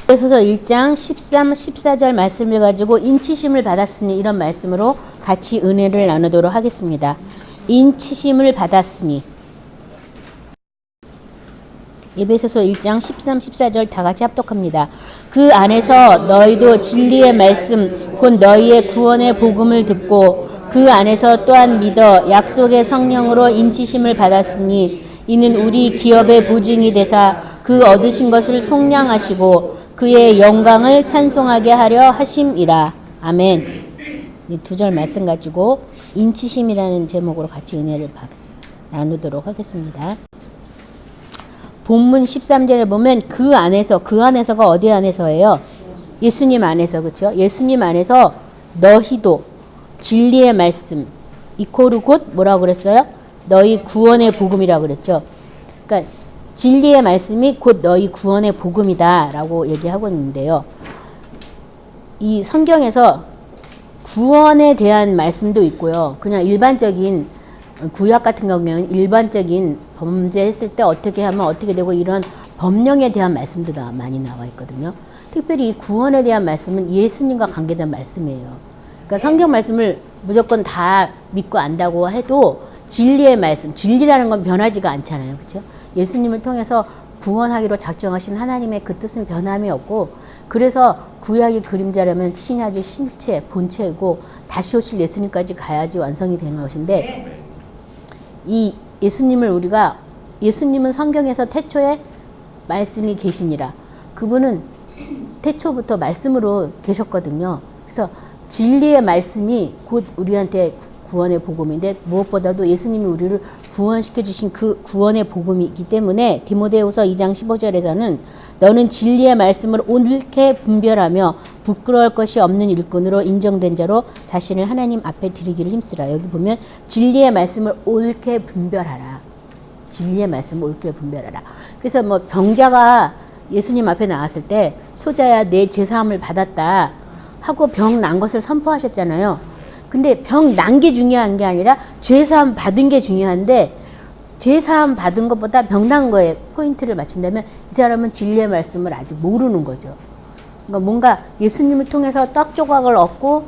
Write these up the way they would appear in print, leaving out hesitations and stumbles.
에베소서 1장 13, 14절 말씀을 가지고 인치심을 받았으니 이런 말씀으로 같이 은혜를 나누도록 하겠습니다. 인치심을 받았으니. 에베소서 1장 13, 14절 다 같이 합독합니다. 그 안에서 너희도 진리의 말씀 곧 너희의 구원의 복음을 듣고 그 안에서 또한 믿어 약속의 성령으로 인치심을 받았으니 이는 우리 기업의 보증이 되사 그 얻으신 것을 속량하시고 그의 영광을 찬송하게 하려 하심이라. 아멘. 이 두 절 말씀 가지고 인치심이라는 제목으로 같이 은혜를 나누도록 하겠습니다. 본문 13절에 보면 그 안에서가 어디 안에서예요? 예수님 안에서, 그렇죠? 예수님 안에서 너희도 진리의 말씀 이코르 곧 뭐라고 그랬어요? 너희 구원의 복음이라고 그랬죠. 그러니까 진리의 말씀이 곧 너희 구원의 복음이다 라고 얘기하고 있는데요. 이 성경에서 구원에 대한 말씀도 있고요. 그냥 일반적인 구약 같은 경우에는 일반적인 범죄했을 때 어떻게 하면 어떻게 되고 이런 법령에 대한 말씀도 많이 나와 있거든요. 특별히 이 구원에 대한 말씀은 예수님과 관계된 말씀이에요. 그러니까 성경 말씀을 무조건 다 믿고 안다고 해도 진리의 말씀, 진리라는 건 변하지가 않잖아요. 그렇죠? 예수님을 통해서 구원하기로 작정하신 하나님의 그 뜻은 변함이 없고, 그래서 구약의 그림자라면 신약의 실체, 본체이고 다시 오실 예수님까지 가야지 완성이 되는 것인데, 이 예수님은 성경에서 태초에 말씀이 계시니라. 그분은 태초부터 말씀으로 계셨거든요. 그래서 진리의 말씀이 곧 우리한테 구원의 복음인데, 무엇보다도 예수님이 우리를 구원시켜 주신 그 구원의 복음이기 때문에 디모데후서 2장 15절에서는 너는 진리의 말씀을 옳게 분별하며 부끄러울 것이 없는 일꾼으로 인정된 자로 자신을 하나님 앞에 드리기를 힘쓰라. 여기 보면 진리의 말씀을 옳게 분별하라. 진리의 말씀을 옳게 분별하라. 그래서 뭐 병자가 예수님 앞에 나왔을 때 소자야 내 죄사함을 받았다 하고 병 난 것을 선포하셨잖아요. 근데 병 난 게 중요한 게 아니라 죄사함 받은 게 중요한데, 죄사함 받은 것보다 병 난 거에 포인트를 맞춘다면 이 사람은 진리의 말씀을 아직 모르는 거죠. 그러니까 뭔가 예수님을 통해서 떡 조각을 얻고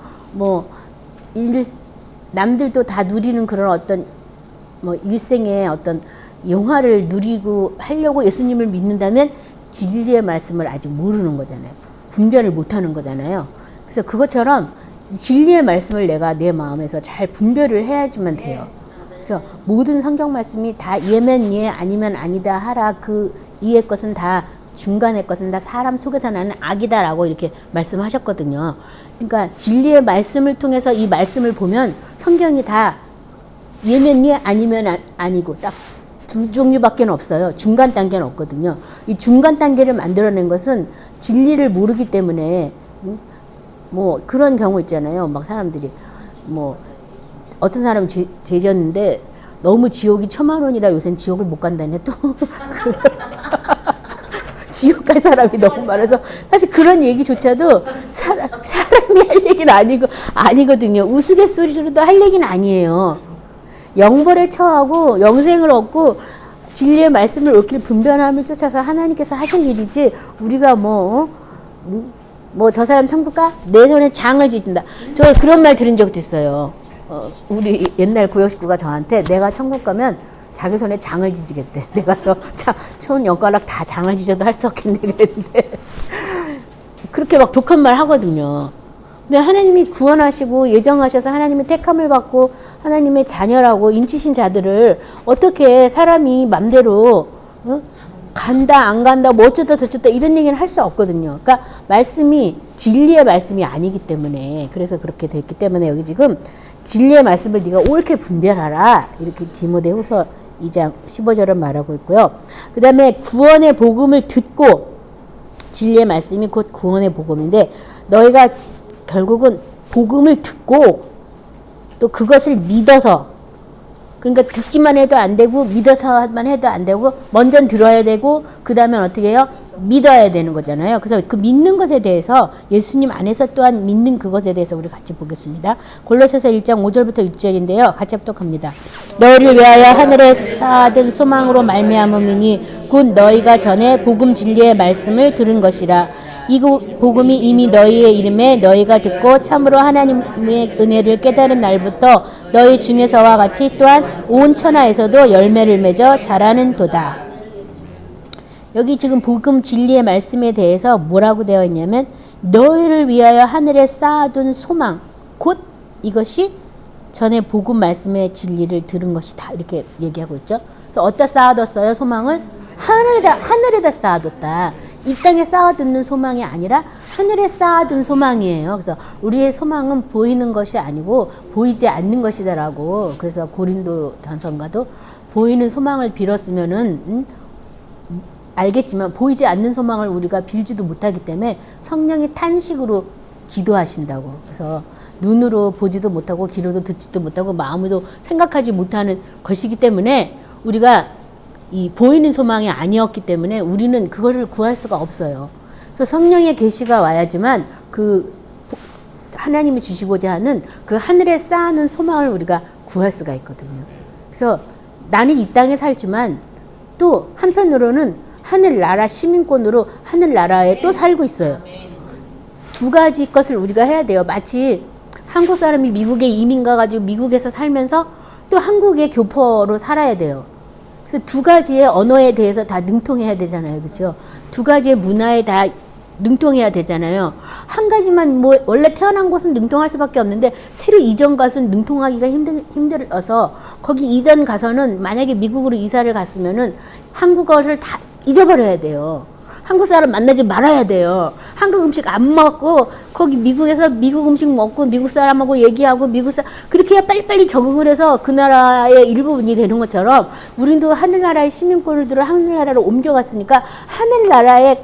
남들도 다 누리는 그런 어떤 일생의 어떤 영화를 누리고 하려고 예수님을 믿는다면 진리의 말씀을 아직 모르는 거잖아요. 분별을 못하는 거잖아요. 그래서 그것처럼 진리의 말씀을 내가 내 마음에서 잘 분별을 해야지만 돼요. 그래서 모든 성경 말씀이 다 예면 예 아니면 아니다 하라. 그 이의 것은 다, 중간의 것은 다 사람 속에서 나는 악이다라고 이렇게 말씀하셨거든요. 그러니까 진리의 말씀을 통해서 이 말씀을 보면 성경이 다 예면 예 아니면 아니고 딱 두 종류밖에 없어요. 중간 단계는 없거든요. 이 중간 단계를 만들어낸 것은 진리를 모르기 때문에 그런 경우 있잖아요. 막 사람들이 어떤 사람은 죄졌는데 너무 지옥이 10,000원이라 요새는 지옥을 못 간다네 또. 지옥 갈 사람이 너무 많아서 사실 그런 얘기조차도 사람이 할 얘기는 아니거든요. 우스갯소리로도 할 얘기는 아니에요. 영벌에 처하고 영생을 얻고 진리의 말씀을 옳게 분별함을 쫓아서 하나님께서 하실 일이지, 우리가 저 사람 천국 가? 내 손에 장을 지진다. 저 그런 말 들은 적도 있어요. 우리 옛날 구역 식구가 저한테 내가 천국 가면 자기 손에 장을 지지겠대. 내가 손 연가락 다 장을 지져도 할 수 없겠네 그랬는데 그렇게 막 독한 말 하거든요. 근데 하나님이 구원하시고 예정하셔서 하나님의 택함을 받고 하나님의 자녀라고 인치신 자들을 어떻게 사람이 맘대로 간다 안 간다 어쩌다 저쩌다 이런 얘기는 할 수 없거든요. 그러니까 말씀이 진리의 말씀이 아니기 때문에, 그래서 그렇게 됐기 때문에 여기 지금 진리의 말씀을 네가 옳게 분별하라 이렇게 디모데후서 2장 15절을 말하고 있고요. 그 다음에 구원의 복음을 듣고, 진리의 말씀이 곧 구원의 복음인데, 너희가 결국은 복음을 듣고 또 그것을 믿어서, 그러니까 듣기만 해도 안 되고 믿어서만 해도 안 되고 먼저 들어야 되고 그 다음엔 어떻게 해요? 믿어야 되는 거잖아요. 그래서 그 믿는 것에 대해서 예수님 안에서 또한 믿는 그것에 대해서 우리 같이 보겠습니다. 골로새서 1장 5절부터 6절인데요. 같이 합독합니다. 너희를 위하여 하늘에 쌓아둔 소망으로 말미암음이니 곧 너희가 전에 복음 진리의 말씀을 들은 것이라. 이 복음이 이미 너희의 이름에 너희가 듣고 참으로 하나님의 은혜를 깨달은 날부터 너희 중에서와 같이 또한 온 천하에서도 열매를 맺어 자라는 도다. 여기 지금 복음 진리의 말씀에 대해서 뭐라고 되어 있냐면 너희를 위하여 하늘에 쌓아둔 소망 곧 이것이 전에 복음 말씀의 진리를 들은 것이다 이렇게 얘기하고 있죠. 그래서 어디다 쌓아뒀어요? 소망을 하늘에다 쌓아뒀다. 이 땅에 쌓아두는 소망이 아니라 하늘에 쌓아둔 소망이에요. 그래서 우리의 소망은 보이는 것이 아니고 보이지 않는 것이다라고. 그래서 고린도 전서가도 보이는 소망을 빌었으면은 알겠지만 보이지 않는 소망을 우리가 빌지도 못하기 때문에 성령이 탄식으로 기도하신다고. 그래서 눈으로 보지도 못하고 귀로도 듣지도 못하고 마음으로 생각하지 못하는 것이기 때문에 우리가 이 보이는 소망이 아니었기 때문에 우리는 그거를 구할 수가 없어요. 그래서 성령의 계시가 와야지만 그 하나님이 주시고자 하는 그 하늘에 쌓아놓은 소망을 우리가 구할 수가 있거든요. 그래서 나는 이 땅에 살지만 또 한편으로는 하늘나라 시민권으로 하늘나라에 또 살고 있어요. 두 가지 것을 우리가 해야 돼요. 마치 한국 사람이 미국에 이민 가가지고 미국에서 살면서 또 한국의 교포로 살아야 돼요. 그래서 두 가지의 언어에 대해서 다 능통해야 되잖아요. 그렇죠? 두 가지의 문화에 다 능통해야 되잖아요. 한 가지만 뭐 원래 태어난 곳은 능통할 수밖에 없는데 새로 이전 가서는 능통하기가 힘들어서 거기 이전 가서는 만약에 미국으로 이사를 갔으면은 한국어를 다 잊어버려야 돼요. 한국 사람 만나지 말아야 돼요. 한국 음식 안 먹고 거기 미국에서 미국 음식 먹고 미국 사람하고 얘기하고 그렇게 해야 빨리빨리 적응을 해서 그 나라의 일부분이 되는 것처럼 우리도 하늘나라의 시민권을 들어 하늘나라로 옮겨갔으니까 하늘나라에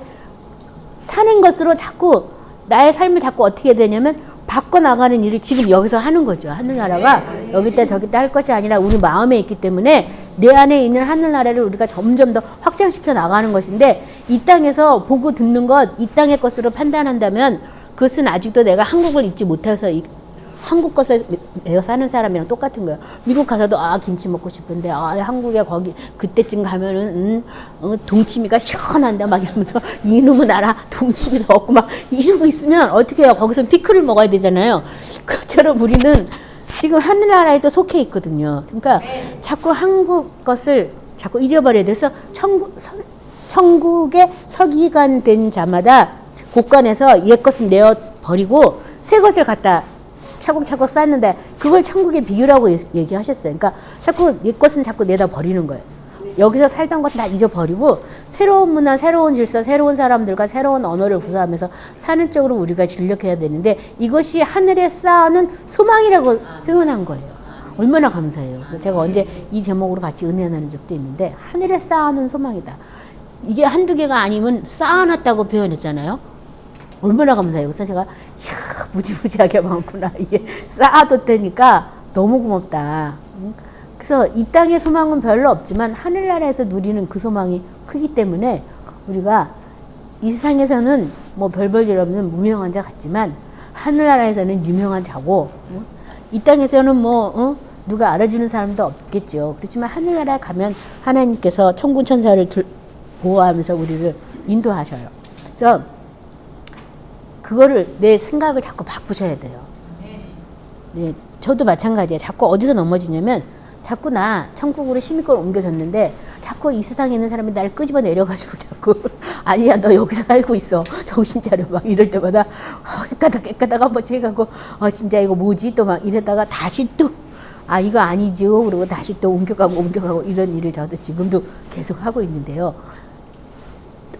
사는 것으로 자꾸 나의 삶을 자꾸 어떻게 되냐면 바꿔나가는 일을 지금 여기서 하는 거죠. 하늘나라가 여기다 저기다 할 것이 아니라 우리 마음에 있기 때문에 내 안에 있는 하늘나라를 우리가 점점 더 확장시켜 나가는 것인데 이 땅에서 보고 듣는 것, 이 땅의 것으로 판단한다면 그것은 아직도 내가 한국을 잊지 못해서 한국 것에 내가 사는 사람이랑 똑같은 거예요. 미국 가서도 김치 먹고 싶은데 한국에 거기 그때쯤 가면은 동치미가 시원한데 막 이러면서 이놈의 나라 동치미도 없고 막 이러고 있으면 어떻게 해요? 거기서 피클을 먹어야 되잖아요. 그처럼 우리는 지금 하늘나라에도 속해 있거든요. 그러니까 자꾸 한국 것을 자꾸 잊어버려야 돼서 천국에 서기관 된 자마다 곳간에서 옛 것은 내어 버리고 새 것을 갖다 차곡차곡 쌓는데 그걸 천국의 비유라고 얘기하셨어요. 그러니까 자꾸 옛 것은 자꾸 내다 버리는 거예요. 여기서 살던 것 다 잊어버리고 새로운 문화, 새로운 질서, 새로운 사람들과 새로운 언어를 구사하면서 사는 쪽으로 우리가 진력해야 되는데 이것이 하늘에 쌓아놓은 소망이라고 표현한 거예요. 얼마나 감사해요. 그래서 제가 언제 이 제목으로 같이 은혜 나눈 적도 있는데 하늘에 쌓아놓은 소망이다. 이게 한두 개가 아니면 쌓아놨다고 표현했잖아요. 얼마나 감사해요. 그래서 제가 무지무지하게 많구나. 이게 쌓아뒀다니까 너무 고맙다. 그래서 이 땅의 소망은 별로 없지만 하늘나라에서 누리는 그 소망이 크기 때문에 우리가 이 세상에서는 뭐 별 볼 일 없는 무명한 자 같지만 하늘나라에서는 유명한 자고 이 땅에서는 뭐 누가 알아주는 사람도 없겠죠. 그렇지만 하늘나라에 가면 하나님께서 천군 천사를 보호하면서 우리를 인도하셔요. 그래서 그거를 내 생각을 자꾸 바꾸셔야 돼요. 네, 저도 마찬가지예요. 자꾸 어디서 넘어지냐면 자꾸 나 천국으로 시민권을 옮겨줬는데 자꾸 이 세상에 있는 사람이 날 끄집어 내려가지고 자꾸 아니야 너 여기서 살고 있어 정신 차려 막 이럴 때마다 헷가닥 한 번씩 해가고 진짜 이거 뭐지 또 막 이러다가 다시 또 이거 아니죠 그러고 다시 또 옮겨가고 이런 일을 저도 지금도 계속 하고 있는데요.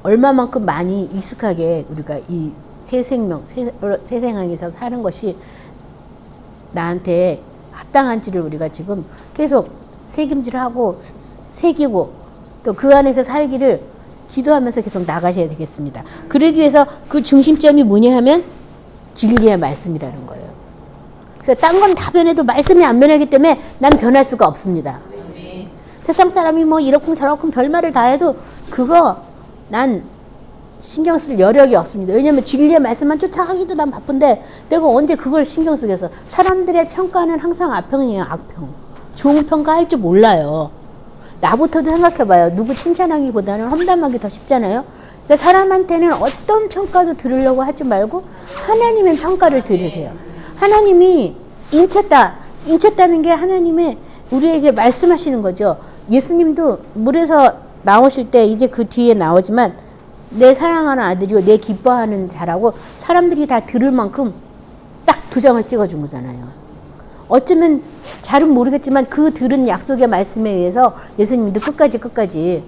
얼마만큼 많이 익숙하게 우리가 이 새 생명, 새 생항에서 사는 것이 나한테 합당한지를 우리가 지금 계속 새김질하고 새기고 또 그 안에서 살기를 기도하면서 계속 나가셔야 되겠습니다. 그러기 위해서 그 중심점이 뭐냐 하면 진리의 말씀이라는 거예요. 그래서 딴 건 다 변해도 말씀이 안 변하기 때문에 난 변할 수가 없습니다. 세상 사람이 뭐 이렇쿵 저렇쿵 별말을 다 해도 그거 난 신경 쓸 여력이 없습니다. 왜냐면 진리의 말씀만 쫓아가기도 난 바쁜데 내가 언제 그걸 신경 쓰겠어. 사람들의 평가는 항상 악평이에요. 악평. 좋은 평가할 줄 몰라요. 나부터도 생각해봐요. 누구 칭찬하기보다는 험담하기 더 쉽잖아요. 근데 사람한테는 어떤 평가도 들으려고 하지 말고 하나님의 평가를 들으세요. 하나님이 인쳤다는 게 하나님의 우리에게 말씀하시는 거죠. 예수님도 물에서 나오실 때 이제 그 뒤에 나오지만 내 사랑하는 아들이고 내 기뻐하는 자라고 사람들이 다 들을 만큼 딱 도장을 찍어준 거잖아요. 어쩌면 잘은 모르겠지만 그 들은 약속의 말씀에 의해서 예수님도 끝까지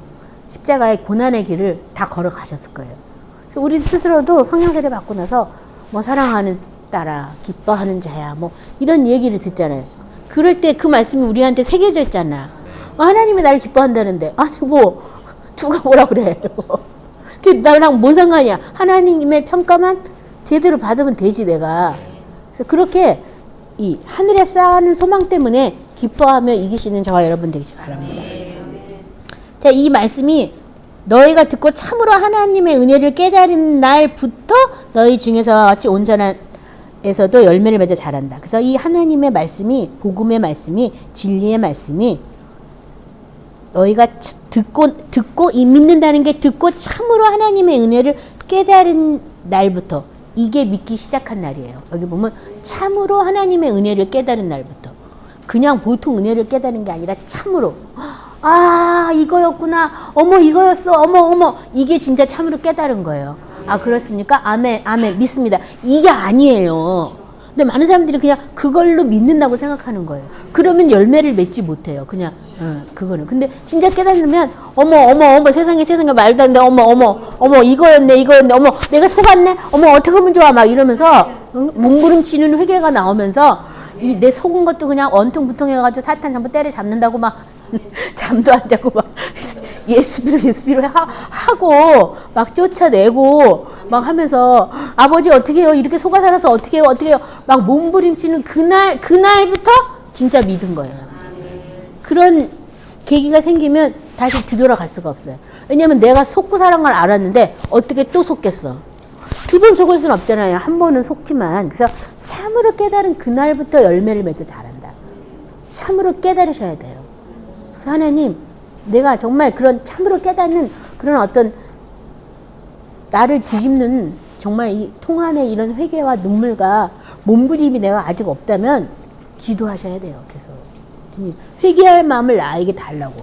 십자가의 고난의 길을 다 걸어가셨을 거예요. 그래서 우리 스스로도 성령 세례 받고 나서 뭐 사랑하는 딸아, 기뻐하는 자야, 뭐 이런 얘기를 듣잖아요. 그럴 때 그 말씀이 우리한테 새겨져 있잖아. 하나님이 나를 기뻐한다는데 아니 뭐 누가 뭐라 그래. 나랑 뭔 상관이야. 하나님의 평가만 제대로 받으면 되지 내가. 그래서 그렇게 이 하늘에 쌓아는 소망 때문에 기뻐하며 이기시는 저와 여러분 되시기 바랍니다. 자, 이 말씀이 너희가 듣고 참으로 하나님의 은혜를 깨달은 날부터 너희 중에서 같이 온전한 에서도 열매를 맺어 자란다. 그래서 이 하나님의 말씀이 복음의 말씀이 진리의 말씀이 너희가 듣고 이 믿는다는 게 듣고 참으로 하나님의 은혜를 깨달은 날부터 이게 믿기 시작한 날이에요. 여기 보면 참으로 하나님의 은혜를 깨달은 날부터 그냥 보통 은혜를 깨달은 게 아니라 참으로 아 이거였구나 어머 이거였어 어머 이게 진짜 참으로 깨달은 거예요. 아 그렇습니까? 아멘 믿습니다. 이게 아니에요. 근데 많은 사람들이 그냥 그걸로 믿는다고 생각하는 거예요. 그러면 열매를 맺지 못해요. 그냥 그거는. 근데 진짜 깨달으면 어머 세상에 말도 안 돼. 어머 이거였네 어머 내가 속았네. 어머 어떻게 하면 좋아 막 이러면서 몸부림치는 회개가 나오면서 내 속은 것도 그냥 언퉁부퉁해가지고 사탄 전부 때려잡는다고 막 잠도 안 자고 막 예수비로 하고 막 쫓아내고 막 하면서 아버지 어떻게 해요? 이렇게 속아 살아서 어떻게 해요? 막 몸부림치는 그날부터 진짜 믿은 거예요. 그런 계기가 생기면 다시 뒤돌아갈 수가 없어요. 왜냐면 내가 속고 살은 걸 알았는데 어떻게 또 속겠어? 두 번 속을 수는 없잖아요. 한 번은 속지만. 그래서 참으로 깨달은 그날부터 열매를 맺어 자란다. 참으로 깨달으셔야 돼요. 그래서 하나님, 내가 정말 그런 참으로 깨닫는 그런 어떤 나를 뒤집는 정말 이 통안의 이런 회개와 눈물과 몸부림이 내가 아직 없다면 기도하셔야 돼요. 계속. 회개할 마음을 나에게 달라고.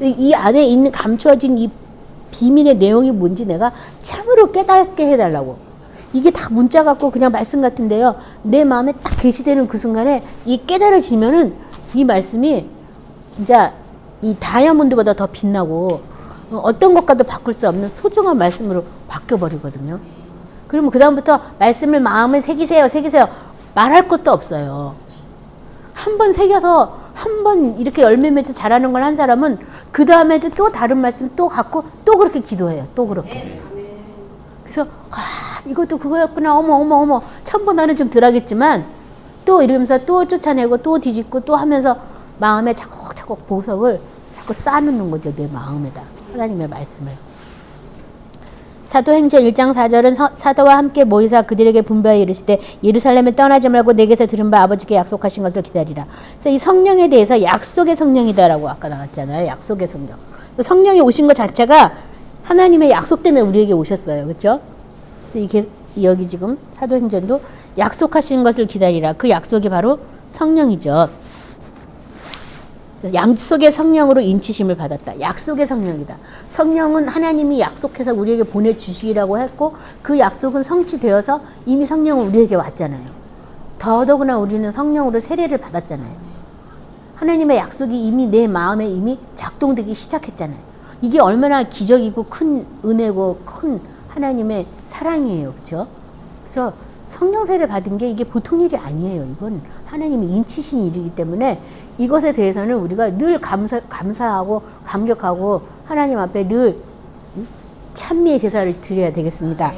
이 안에 있는 감추어진 이 비밀의 내용이 뭔지 내가 참으로 깨닫게 해달라고. 이게 다 문자 같고 그냥 말씀 같은데요. 내 마음에 딱 계시되는 그 순간에 이 깨달아지면은 이 말씀이 진짜 이 다이아몬드보다 더 빛나고 어떤 것과도 바꿀 수 없는 소중한 말씀으로 바뀌어버리거든요. 그러면 그 다음부터 말씀을 마음에 새기세요. 말할 것도 없어요. 한 번 새겨서 한 번 이렇게 열매 맺어 잘하는 걸 한 사람은 그 다음에도 또 다른 말씀 또 갖고 또 그렇게 기도해요. 또 그렇게. 그래서 이것도 그거였구나. 어머 첨부 나는 좀 덜하겠지만 또 이러면서 또 쫓아내고 또 뒤집고 또 하면서 마음에 차곡차곡 보석을 자꾸 쌓아놓는 거죠. 내 마음에다. 하나님의 말씀을. 사도행전 1장 4절은 사도와 함께 모이사 그들에게 분부하여 이르시되 예루살렘에 떠나지 말고 내게서 들은 바 아버지께 약속하신 것을 기다리라. 그래서 이 성령에 대해서 약속의 성령이다라고 아까 나왔잖아요. 약속의 성령. 성령이 오신 것 자체가 하나님의 약속 때문에 우리에게 오셨어요. 그렇죠? 그래서 이게 여기 지금 사도행전도 약속하신 것을 기다리라. 그 약속이 바로 성령이죠. 약속의 성령으로 인치심을 받았다. 약속의 성령이다. 성령은 하나님이 약속해서 우리에게 보내주시라고 했고 그 약속은 성취되어서 이미 성령은 우리에게 왔잖아요. 더더구나 우리는 성령으로 세례를 받았잖아요. 하나님의 약속이 이미 내 마음에 이미 작동되기 시작했잖아요. 이게 얼마나 기적이고 큰 은혜고 큰 하나님의 사랑이에요. 그렇죠? 그래서 성령 세례 받은 게 이게 보통 일이 아니에요. 이건 하나님이 인치신 일이기 때문에 이것에 대해서는 우리가 늘 감사하고 감격하고 하나님 앞에 늘 찬미의 제사를 드려야 되겠습니다.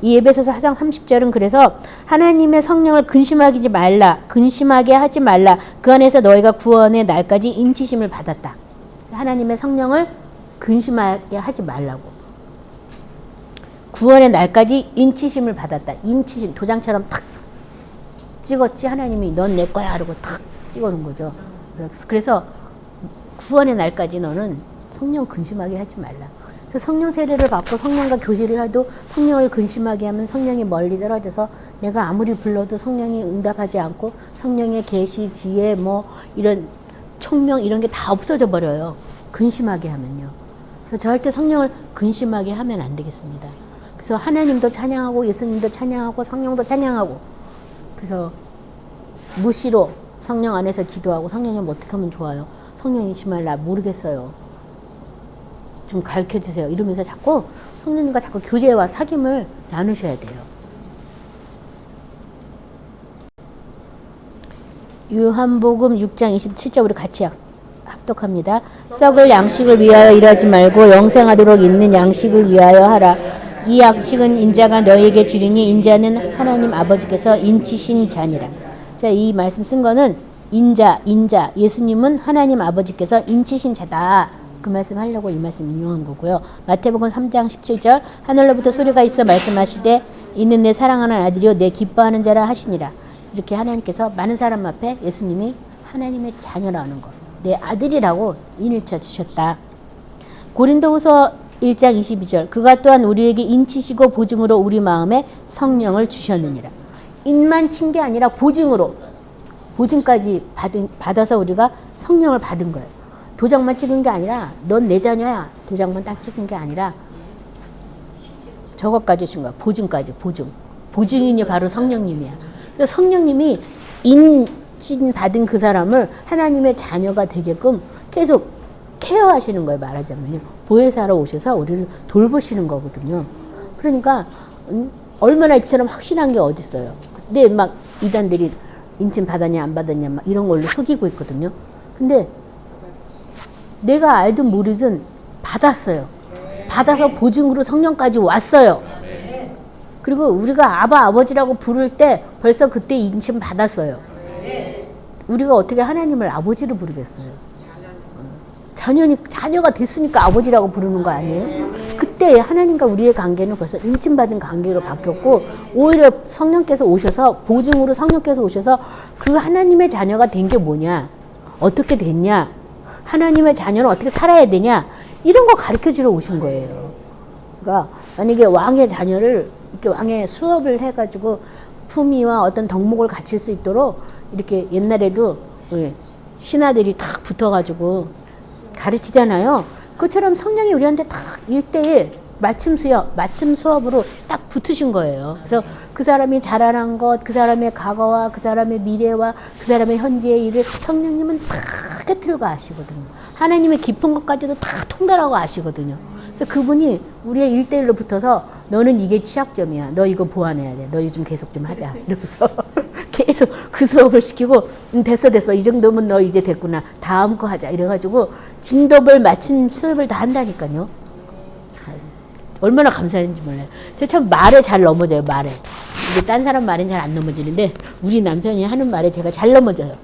이 에베소서 4장 30절은 그래서 하나님의 성령을 근심하게 하지 말라. 그 안에서 너희가 구원의 날까지 인치심을 받았다. 하나님의 성령을 근심하게 하지 말라고. 구원의 날까지 인치심을 받았다. 인치심, 도장처럼 탁 찍었지. 하나님이 넌 내 거야 하고 탁 찍어놓은 거죠. 그래서 구원의 날까지 너는 성령 근심하게 하지 말라. 그래서 성령 세례를 받고 성령과 교제를 해도 성령을 근심하게 하면 성령이 멀리 떨어져서 내가 아무리 불러도 성령이 응답하지 않고 성령의 계시, 지혜, 뭐 이런 총명 이런 게 다 없어져 버려요. 근심하게 하면요. 그래서 절대 성령을 근심하게 하면 안 되겠습니다. 그래서 하나님도 찬양하고 예수님도 찬양하고 성령도 찬양하고 그래서 무시로 성령 안에서 기도하고 성령님 어떻게 하면 좋아요? 성령이 정말 나 모르겠어요. 좀 가르쳐주세요. 이러면서 자꾸 성령님과 자꾸 교제와 사귐을 나누셔야 돼요. 요한복음 6장 27절 우리 같이 합독합니다. 썩을 양식을 위하여 일하지 말고 영생하도록 있는 양식을 위하여 하라. 이 양식은 인자가 너에게 주리니 인자는 하나님 아버지께서 인치신 자니라. 자, 이 말씀 쓴 거는 인자, 예수님은 하나님 아버지께서 인치신 자다. 그 말씀 하려고 이 말씀 인용한 거고요. 마태복음 3장 17절 하늘로부터 소리가 있어 말씀하시되 이는 내 사랑하는 아들이요 내 기뻐하는 자라 하시니라. 이렇게 하나님께서 많은 사람 앞에 예수님이 하나님의 자녀라는 거, 내 아들이라고 인일쳐 주셨다. 고린도후서 1장 22절 그가 또한 우리에게 인치시고 보증으로 우리 마음에 성령을 주셨느니라. 인만 친 게 아니라 보증까지 받아서 우리가 성령을 받은 거예요. 도장만 찍은 게 아니라 넌 내 자녀야. 도장만 딱 찍은 게 아니라 저것까지 주신 거야. 보증까지. 보증인이 바로 성령님이야. 그래서 성령님이 인진 받은 그 사람을 하나님의 자녀가 되게끔 계속 케어하시는 거예요. 말하자면요. 보혜사로 오셔서 우리를 돌보시는 거거든요. 그러니까 얼마나 이처럼 확신한 게 어디 있어요. 근데 막 이단들이 인친 받았냐 안 받았냐 막 이런 걸로 속이고 있거든요. 근데 내가 알든 모르든 받았어요. 받아서 보증으로 성령까지 왔어요. 그리고 우리가 아버지라고 부를 때 벌써 그때 인침 받았어요. 우리가 어떻게 하나님을 아버지로 부르겠어요? 자녀가 됐으니까 아버지라고 부르는 거 아니에요? 그때 하나님과 우리의 관계는 벌써 인침받은 관계로 바뀌었고 오히려 성령께서 오셔서 보증으로 성령께서 오셔서 그 하나님의 자녀가 된 게 뭐냐? 어떻게 됐냐? 하나님의 자녀는 어떻게 살아야 되냐? 이런 거 가르쳐주러 오신 거예요. 그러니까 만약에 왕의 자녀를 이렇게 왕의 수업을 해가지고 품위와 어떤 덕목을 갖출 수 있도록 이렇게 옛날에도 신하들이 딱 붙어가지고 가르치잖아요. 그처럼 성령이 우리한테 딱 1:1 맞춤 수업으로 딱 붙으신 거예요. 그래서 그 사람이 자라난 것, 그 사람의 과거와 그 사람의 미래와 그 사람의 현재의 일을 성령님은 다 깨트리고 아시거든요. 하나님의 깊은 것까지도 다 통달하고 아시거든요. 그래서 그분이 우리의 1:1로 붙어서 너는 이게 취약점이야. 너 이거 보완해야 돼. 너 요즘 계속 좀 하자. 이러면서 계속 그 수업을 시키고 됐어. 이 정도면 너 이제 됐구나. 다음 거 하자. 이래가지고 진도를 맞춘 수업을 다 한다니까요. 참 얼마나 감사한지 몰라요. 저 참 말에 잘 넘어져요. 말에. 이게 딴 사람 말은 잘 안 넘어지는데 우리 남편이 하는 말에 제가 잘 넘어져요.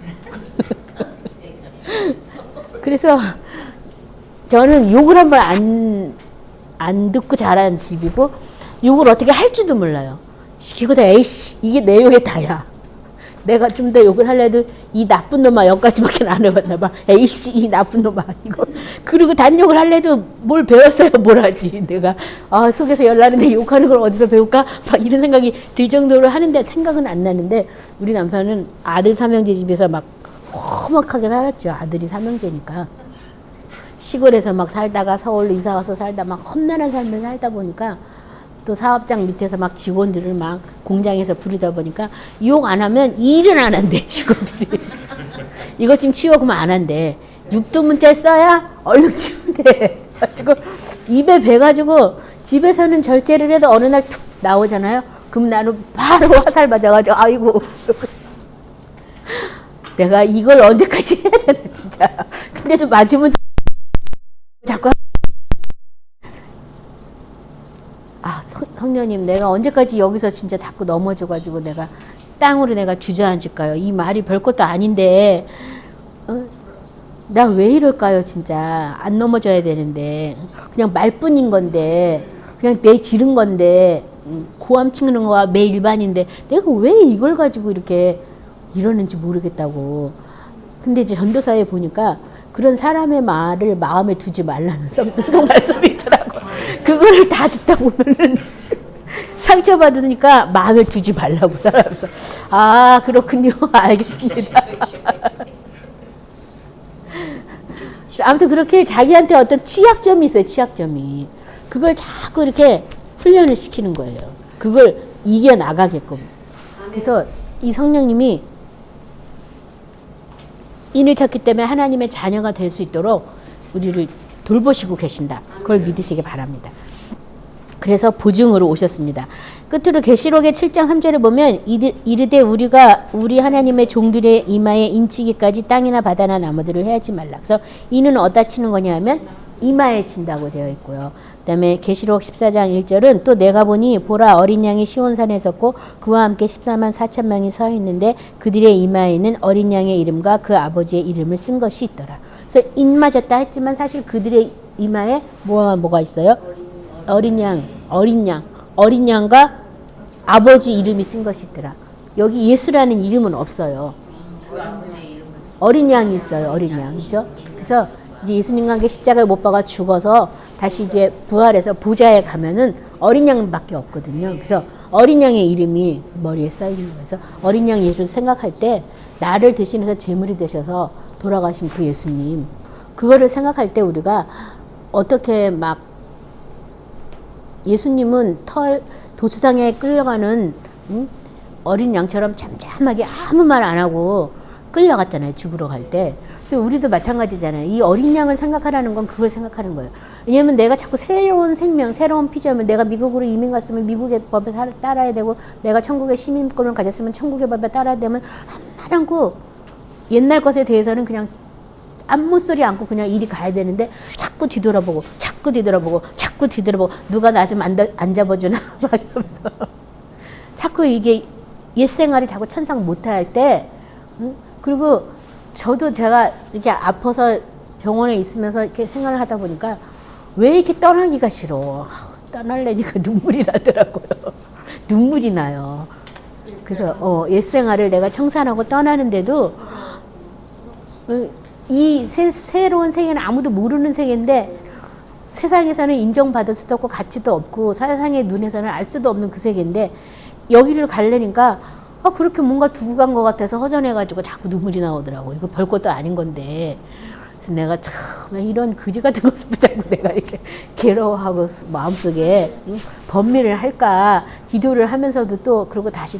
그래서 저는 욕을 한 번 안 듣고 자란 집이고 욕을 어떻게 할 줄도 몰라요. 시키고도 에이씨 이게 내 욕의 다야. 내가 좀 더 욕을 하려도 이 나쁜 놈아 여기까지밖에 안 해봤나 봐. 에이씨 이 나쁜 놈아 이거. 그리고 단욕을 하려도 뭘 배웠어요. 뭘 하지. 내가 속에서 열나는데 욕하는 걸 어디서 배울까? 막 이런 생각이 들 정도로 하는데 생각은 안 나는데 우리 남편은 아들 삼형제 집에서 막 험악하게 살았죠. 아들이 삼형제니까. 시골에서 막 살다가 서울로 이사 와서 살다 막 험난한 삶을 살다 보니까 또 사업장 밑에서 막 직원들을 막 공장에서 부리다 보니까 욕 안 하면 일은 안 한대 직원들이. 이것 좀 치워 그러면 안 한대. 육두문자 써야 얼른 치운대. 가지고 입에 배가지고 집에서는 절제를 해도 어느 날 툭 나오잖아요. 그럼 나는 바로 화살 맞아가지고 아이고 내가 이걸 언제까지 해야 되나 진짜. 근데도 맞으면 자꾸 성녀님 내가 언제까지 여기서 진짜 자꾸 넘어져가지고 내가 땅으로 내가 주저앉을까요? 이 말이 별것도 아닌데 나 왜 이럴까요? 진짜 안 넘어져야 되는데 그냥 말뿐인 건데 그냥 내 지른 건데 고함 치는 거와 매 일반인데 내가 왜 이걸 가지고 이렇게 이러는지 모르겠다고. 근데 이제 전도사에 보니까 그런 사람의 말을 마음에 두지 말라는 성경 말씀이 있더라고. 그거를 다 듣다 보면은 상처받으니까 마음에 두지 말라고 하면서 아 그렇군요. 알겠습니다. 아무튼 그렇게 자기한테 어떤 취약점이 있어요. 취약점이. 그걸 자꾸 이렇게 훈련을 시키는 거예요. 그걸 이겨나가게끔. 그래서 이 성령님이 인을 찾기 때문에 하나님의 자녀가 될 수 있도록 우리를 돌보시고 계신다. 그걸 믿으시기 바랍니다. 그래서 보증으로 오셨습니다. 끝으로 계시록의 7장 3절에 보면 이르되 우리가 우리 하나님의 종들의 이마에 인치기까지 땅이나 바다나 나무들을 해하지 말라. 그래서 이는 어디다 치는 거냐 하면 이마에 친다고 되어 있고요. 그 다음에 계시록 14장 1절은 또 내가 보니 보라 어린 양이 시온산에 섰고 그와 함께 14만 4천 명이 서 있는데 그들의 이마에는 어린 양의 이름과 그 아버지의 이름을 쓴 것이 있더라. 그래서 인맞았다 했지만 사실 그들의 이마에 뭐가 있어요? 어린 양과 아버지 이름이 쓴 것이 있더라. 여기 예수라는 이름은 없어요. 어린 양이 있어요. 어린 양. 그죠? 그래서 이제 예수님과 함께 십자가에 못 박아 죽어서 다시 이제 부활해서 보좌에 가면은 어린 양밖에 없거든요. 그래서 어린 양의 이름이 머리에 쌓이는 거예요. 그래서 어린 양 예수를 생각할 때 나를 대신해서 제물이 되셔서 돌아가신 그 예수님, 그거를 생각할 때 우리가 어떻게 막 예수님은 도수장에 끌려가는 어린 양처럼 잠잠하게 아무 말 안 하고 끌려갔잖아요. 죽으러 갈 때. 그래서 우리도 마찬가지잖아요. 이 어린 양을 생각하라는 건 그걸 생각하는 거예요. 왜냐면 내가 자꾸 새로운 생명, 새로운 피조면 내가 미국으로 이민 갔으면 미국의 법에 따라야 되고 내가 천국의 시민권을 가졌으면 천국의 법에 따라야 되면 한 말 않고 옛날 것에 대해서는 그냥 아무 소리 않고 그냥 일이 가야 되는데 자꾸 뒤돌아보고 누가 나 좀 안 잡아주나 막 이러면서 자꾸 이게 옛 생활을 자꾸 천상 못할 때 그리고 저도 제가 이렇게 아파서 병원에 있으면서 이렇게 생활을 하다 보니까 왜 이렇게 떠나기가 싫어. 떠날래니까 눈물이 나더라고요. 눈물이 나요. 그래서 옛 생활을 내가 청산하고 떠나는데도 이 새로운 세계는 아무도 모르는 세계인데 세상에서는 인정받을 수도 없고 가치도 없고 세상의 눈에서는 알 수도 없는 그 세계인데 여기를 가려니까 그렇게 뭔가 두고 간 것 같아서 허전해가지고 자꾸 눈물이 나오더라고. 이거 별것도 아닌 건데. 그래서 내가 참 이런 그지 같은 것을 붙잡고 내가 이렇게 괴로워하고 마음속에 범민을 할까 기도를 하면서도 또 그리고 다시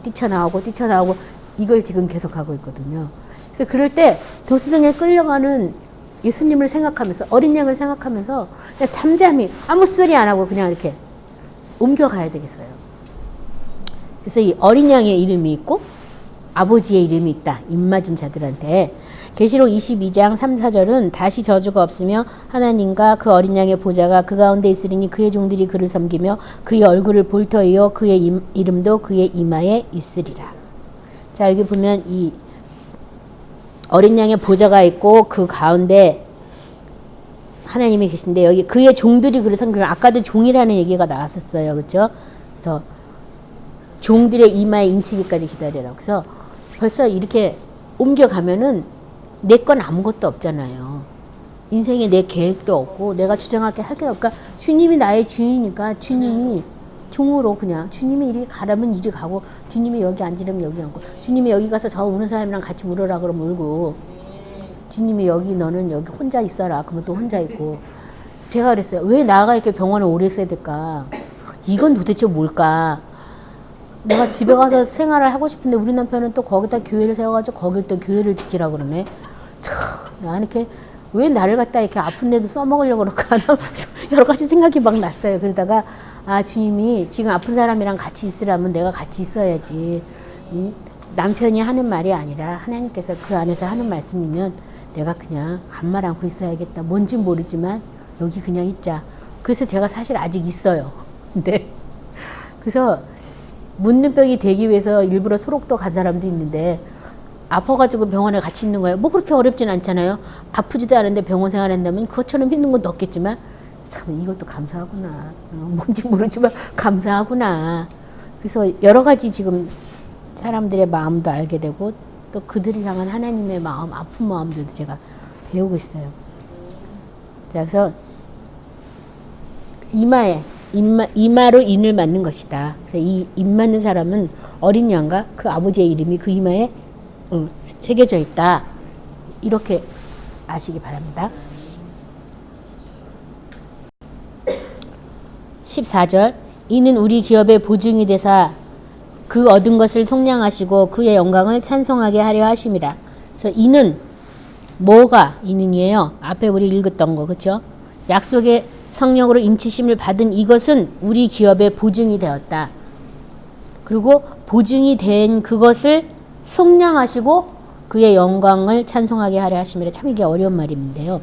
뛰쳐나오고 이걸 지금 계속하고 있거든요. 그래서 그럴 때 도수성에 끌려가는 예수님을 생각하면서 어린 양을 생각하면서 그냥 잠잠히 아무 소리 안 하고 그냥 이렇게 옮겨가야 되겠어요. 그래서 이 어린 양의 이름이 있고 아버지의 이름이 있다. 입맞은 자들한테. 계시록 22장 3, 4절은 다시 저주가 없으며 하나님과 그 어린 양의 보좌가 그 가운데 있으리니 그의 종들이 그를 섬기며 그의 얼굴을 볼 터이요 그의 이름도 그의 이마에 있으리라. 자, 여기 보면 이 어린 양의 보좌가 있고 그 가운데 하나님이 계신데 여기 그의 종들이 그를 섬기며 아까도 종이라는 얘기가 나왔었어요. 그렇죠? 그래서 종들의 이마에 인치기까지 기다려라. 그래서 벌써 이렇게 옮겨가면은 내 건 아무것도 없잖아요. 인생에 내 계획도 없고 내가 주장할 게 할 게 없고 주님이 나의 주인이니까 주님이 종으로 그냥 주님이 이리 가라면 이리 가고 주님이 여기 앉으려면 여기 앉고 주님이 여기 가서 저 우는 사람이랑 같이 울어라 그러면 울고 주님이 여기 너는 여기 혼자 있어라 그러면 또 혼자 있고 제가 그랬어요. 왜 나가 이렇게 병원에 오래 있어야 될까? 이건 도대체 뭘까? 내가 집에 가서 생활을 하고 싶은데 우리 남편은 또 거기다 교회를 세워가지고 거길 또 교회를 지키라 그러네. 나 이렇게 왜 나를 갖다 이렇게 아픈데도 써먹으려고 그럴까 여러 가지 생각이 막 났어요. 그러다가 주님이 지금 아픈 사람이랑 같이 있으라면 내가 같이 있어야지. 남편이 하는 말이 아니라 하나님께서 그 안에서 하는 말씀이면 내가 그냥 아무 말 않고 있어야겠다. 뭔지 모르지만 여기 그냥 있자. 그래서 제가 사실 아직 있어요. 근데 그래서 문둥병이 되기 위해서 일부러 소록도 간 사람도 있는데 아파가지고 병원에 같이 있는 거예요. 뭐 그렇게 어렵진 않잖아요. 아프지도 않은데 병원 생활한다면 그것처럼 힘든 것도 없겠지만 참 이것도 감사하구나. 뭔지 모르지만 감사하구나. 그래서 여러 가지 지금 사람들의 마음도 알게 되고 또 그들을 향한 하나님의 마음, 아픈 마음들도 제가 배우고 있어요. 자, 그래서 이마로 인을 맞는 것이다. 그래서 이 인 맞는 사람은 어린 양과 그 아버지의 이름이 그 이마에 새겨져 있다. 이렇게 아시기 바랍니다. 14절 이는 우리 기업의 보증이 되사 그 얻은 것을 속량하시고 그의 영광을 찬송하게 하려 하심이라. 그래서 이는 뭐가 이는이에요? 앞에 우리 읽었던 거 그렇죠? 약속의 성령으로 인치심을 받은 이것은 우리 기업의 보증이 되었다. 그리고 보증이 된 그것을 속량하시고 그의 영광을 찬송하게 하려 하심이라. 참 이게 어려운 말인데요.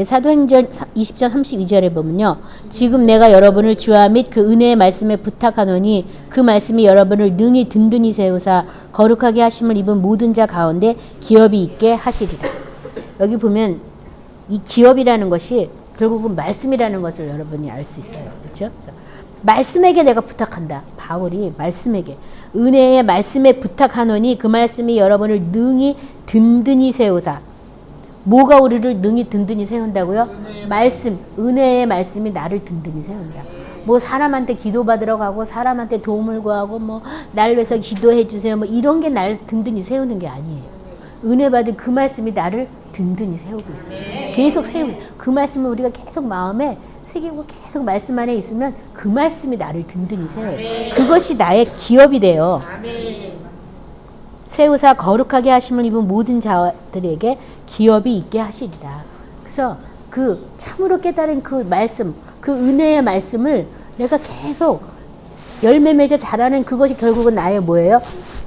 사도행전 20장 32절에 보면요. 지금 내가 여러분을 주와 및 그 은혜의 말씀에 부탁하노니 그 말씀이 여러분을 능히 든든히 세우사 거룩하게 하심을 입은 모든 자 가운데 기업이 있게 하시리라. 여기 보면 이 기업이라는 것이 결국은 말씀이라는 것을 여러분이 알 수 있어요. 그렇죠? 말씀에게 내가 부탁한다. 바울이 말씀에게 은혜의 말씀에 부탁하노니 그 말씀이 여러분을 능히 든든히 세우사. 뭐가 우리를 능히 든든히 세운다고요? 말씀, 은혜의 말씀이 나를 든든히 세운다. 뭐 사람한테 기도받으러 가고 사람한테 도움을 구하고 뭐 날 위해서 기도해 주세요. 뭐 이런 게 날 든든히 세우는 게 아니에요. 은혜 받은 그 말씀이 나를 든든히 세우고 있어요. 계속 세우고 그 말씀을 우리가 계속 마음에 새기고 계속 말씀 안에 있으면 그 말씀이 나를 든든히 세워요. 그것이 나의 기업이 돼요. 세우사 거룩하게 하심을 입은 모든 자들에게 기업이 있게 하시리라. 그래서 그 참으로 깨달은 그 말씀, 그 은혜의 말씀을 내가 계속 열매 맺어 자라는 그것이 결국은 나의 뭐예요?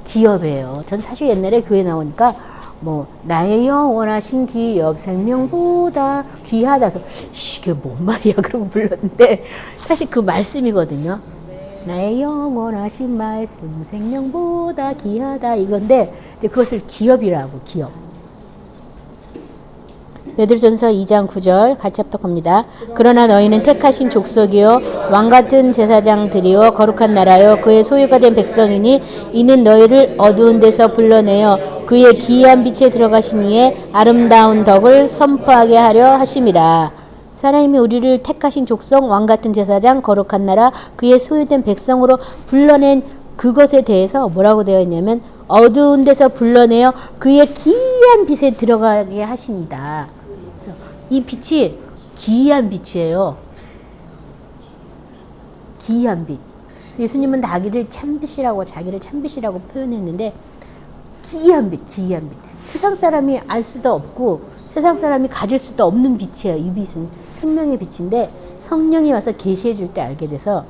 기업이에요. 전 사실 옛날에 교회 나오니까 뭐 나의 영원하신 기업 생명보다 귀하다. 그래서 이게 뭔 말이야? 그러고 불렀는데 사실 그 말씀이거든요. 나의 영원하신 말씀 생명보다 귀하다 이건데 이제 그것을 기업이라고 기업. 베드로전서 2장 9절 같이 합독합니다. 그러나 너희는 택하신 족속이요 왕같은 제사장들이요 거룩한 나라요 그의 소유가 된 백성이니 이는 너희를 어두운 데서 불러내어 그의 기이한 빛에 들어가신 이의 아름다운 덕을 선포하게 하려 하심이라. 하나님이 우리를 택하신 족속, 왕같은 제사장, 거룩한 나라, 그의 소유된 백성으로 불러낸 그것에 대해서 뭐라고 되어 있냐면 어두운 데서 불러내어 그의 기이한 빛에 들어가게 하시니다. 그래서 이 빛이 기이한 빛이에요. 기이한 빛. 예수님은 자기를 참빛이라고 표현했는데 기이한 빛, 기이한 빛. 세상 사람이 알 수도 없고 세상 사람이 가질 수도 없는 빛이에요. 이 빛은 생명의 빛인데 성령이 와서 계시해 줄 때 알게 돼서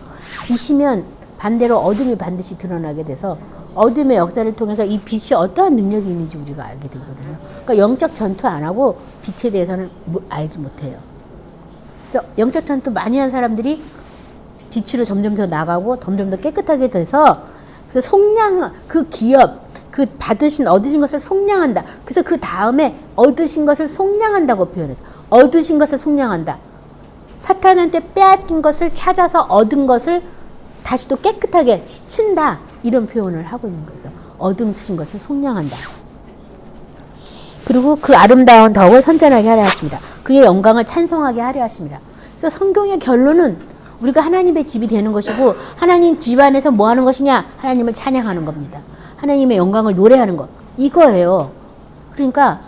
빛이면 반대로 어둠이 반드시 드러나게 돼서 어둠의 역사를 통해서 이 빛이 어떠한 능력이 있는지 우리가 알게 되거든요. 그러니까 영적 전투 안 하고 빛에 대해서는 알지 못해요. 그래서 영적 전투 많이 한 사람들이 빛으로 점점 더 나가고 점점 더 깨끗하게 돼서 그래서 속량 그 기업 그 얻으신 것을 속량한다. 그래서 그 다음에 얻으신 것을 속량한다고 표현해서 얻으신 것을 속량한다. 사탄한테 빼앗긴 것을 찾아서 얻은 것을 다시 또 깨끗하게 씻는다. 이런 표현을 하고 있는 거예요. 얻으신 것을 속량한다. 그리고 그 아름다운 덕을 선전하게 하려 하십니다. 그의 영광을 찬송하게 하려 하십니다. 그래서 성경의 결론은 우리가 하나님의 집이 되는 것이고 하나님 집 안에서 뭐 하는 것이냐? 하나님을 찬양하는 겁니다. 하나님의 영광을 노래하는 것. 이거예요. 그러니까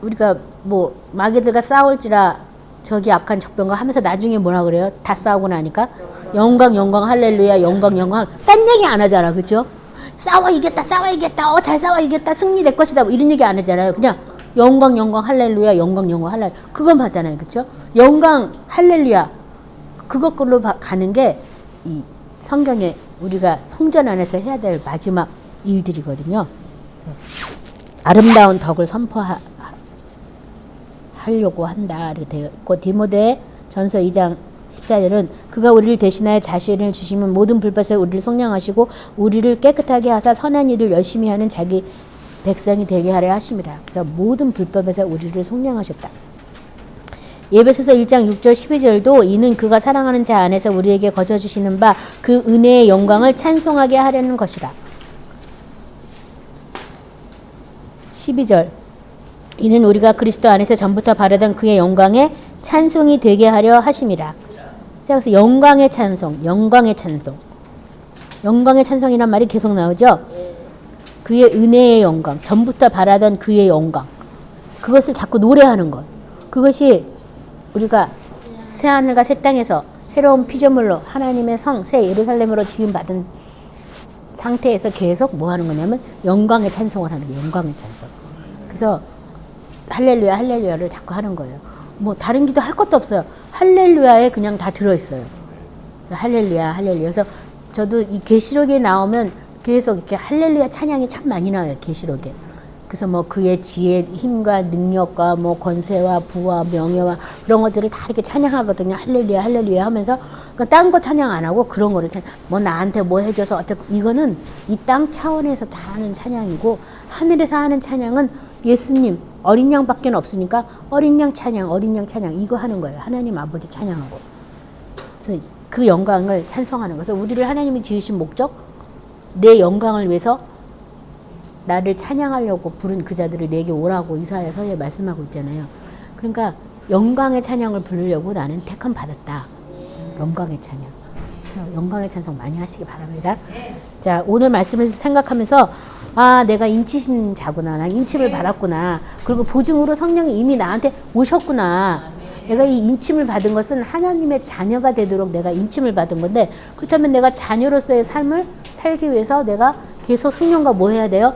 우리가 뭐 마귀들과 싸울지라 저기 악한 적병과 하면서 나중에 뭐라 그래요? 다 싸우고 나니까 영광 할렐루야 영광 딴 얘기 안 하잖아. 그렇죠? 싸워 이겼다 잘 싸워 이겼다 승리 내 것이다 뭐 이런 얘기 안 하잖아요. 그냥 영광 할렐루야 영광 할렐루야 그건 하잖아요. 그렇죠? 영광 할렐루야 그것걸로 가는 게 이 성경에 우리가 성전 안에서 해야 될 마지막 일들이거든요. 그래서 아름다운 덕을 선포하려고 한다. 이렇게 되어 있고 디모데 전서 2장 14절은 그가 우리를 대신하여 자신을 주시면 모든 불법에서 우리를 속량하시고 우리를 깨끗하게 하사 선한 일을 열심히 하는 자기 백성이 되게 하려 하심이라. 그래서 모든 불법에서 우리를 속량하셨다. 에베소서 1장 6절 12절도 이는 그가 사랑하는 자 안에서 우리에게 거저주시는 바 그 은혜의 영광을 찬송하게 하려는 것이라. 12절 이는 우리가 그리스도 안에서 전부터 바라던 그의 영광에 찬송이 되게 하려 하심이라. 자, 그래서 영광의 찬송, 영광의 찬송. 영광의 찬송이란 말이 계속 나오죠. 그의 은혜의 영광, 전부터 바라던 그의 영광. 그것을 자꾸 노래하는 것. 그것이 우리가 새하늘과 새 땅에서 새로운 피조물로 하나님의 성, 새 예루살렘으로 지음받은 상태에서 계속 뭐 하는 거냐면 영광의 찬송을 하는 거예요. 영광의 찬송. 그래서 할렐루야, 할렐루야를 자꾸 하는 거예요. 뭐 다른 기도 할 것도 없어요. 할렐루야에 그냥 다 들어있어요. 그래서 할렐루야, 할렐루야. 그래서 저도 이 계시록에 나오면 계속 이렇게 할렐루야 찬양이 참 많이 나와요. 계시록에. 그래서 뭐 그의 지혜, 힘과 능력과 뭐 권세와 부와 명예와 그런 것들을 다 이렇게 찬양하거든요. 할렐루야, 할렐루야 하면서. 그러니까 딴 거 찬양 안 하고 그런 거를 뭐 나한테 뭐 해줘서 어떻게, 이거는 이 땅 차원에서 다 하는 찬양이고, 하늘에서 하는 찬양은 예수님 어린 양밖에 없으니까 어린 양 찬양, 어린 양 찬양 이거 하는 거예요. 하나님 아버지 찬양하고. 그래서 그 영광을 찬송하는 거예요. 그래서 우리를 하나님이 지으신 목적, 내 영광을 위해서 나를 찬양하려고 부른 그 자들을 내게 오라고 이사야서에 말씀하고 있잖아요. 그러니까 영광의 찬양을 부르려고 나는 택함 받았다. 영광의 찬양. 그래서 영광의 찬송 많이 하시기 바랍니다. 자, 오늘 말씀을 생각하면서 아, 내가 인치신 자구나. 난 인침을 받았구나. 그리고 보증으로 성령이 이미 나한테 오셨구나. 내가 이 인침을 받은 것은 하나님의 자녀가 되도록 내가 인침을 받은 건데, 그렇다면 내가 자녀로서의 삶을 살기 위해서 내가 계속 성령과 뭐 해야 돼요?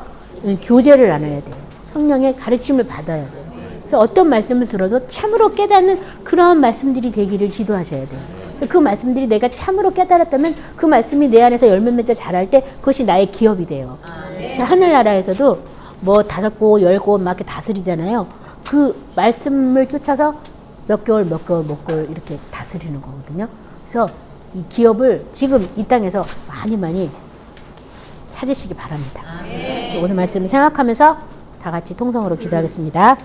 교제를 나눠야 돼요. 성령의 가르침을 받아야 돼요. 그래서 어떤 말씀을 들어도 참으로 깨닫는 그런 말씀들이 되기를 기도하셔야 돼요. 그 말씀들이 내가 참으로 깨달았다면 그 말씀이 내 안에서 열매 맺어 자랄 때 그것이 나의 기업이 돼요. 하늘나라에서도 뭐 5곳, 10곳 막 이렇게 다스리잖아요. 그 말씀을 쫓아서 몇 개월 이렇게 다스리는 거거든요. 그래서 이 기업을 지금 이 땅에서 많이 찾으시기 바랍니다. 오늘 말씀 생각하면서 다 같이 통성으로 기도하겠습니다.